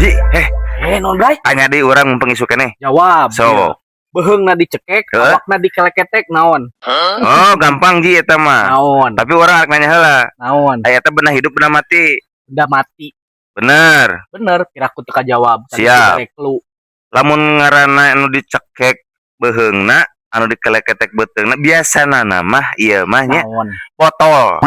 Ji, Non bray, tanya di orang mumpung isu keneh. jawab. So. Beheungna dicekek, awakna dikeleketek naon? Oh, gampang Ji eta mah. Naon? Tapi orang nanya heula. Naon? Aya teh beunah hidup beunah mati. Udah mati. Bener. Bener, piraku teka jawab. Tadi Siap. direk lu. Lamun ngaranna anu dicekek beheungna, anu dikeleketek beteungna biasana mah ieu mah nya Naon? botol.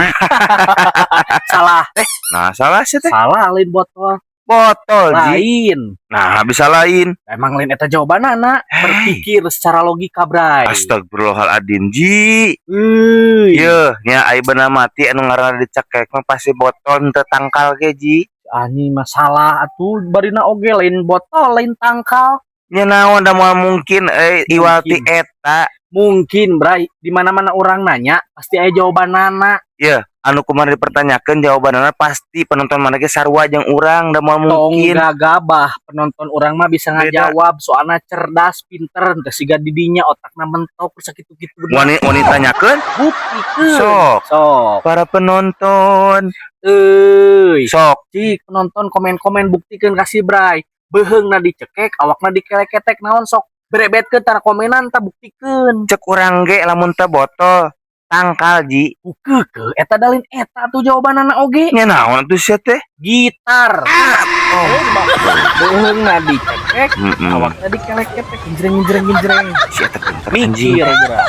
Salah. Nah, salah sih teh. Salah lain botol. Botol, Ji. Lain. Nah, bisa lain. Emang lain eta jawabanana. Berpikir secara logika, bray. Astagfirullahaladzim, Ji. Euy. Yeuh, nya ai beunah mati anu ngaranna dicekek mah pasti botol teu tangkal ge, Ji. Ani masalah atuh barina oge lain botol, lain tangkal. Nya naon da moal mungkin iwal ti eta. Mungkin, bray. Di mana-mana orang nanya, pasti aya jawabanana. Yeuh, anu kumaha dipertanyakeun jawabanana pasti penonton mana ge sarua jeung urang da moal mungkin. Tong gagabah penonton orang mah bisa Beda. ngajawab soalna cerdas pinter teu siga didinya otakna mentok sakitu-kitu Wani tanyakeun? buktikeun Sok. Para penonton. euy Sok. cik penonton komen-komen buktikeun kasih bray beheungna dicekek awakna dikeleketek naon sok berebetkeun tara komenan tah buktikeun Cek urang ge lamun teu botol tangkal, Ji. ukeukeun eta dalin eta tuh jawabanana oge Nya naon atuh sia teh? gitar Oh. beheungna dicekek awakna dikeleketek genjreng Si eta pinter anjing. mikir geura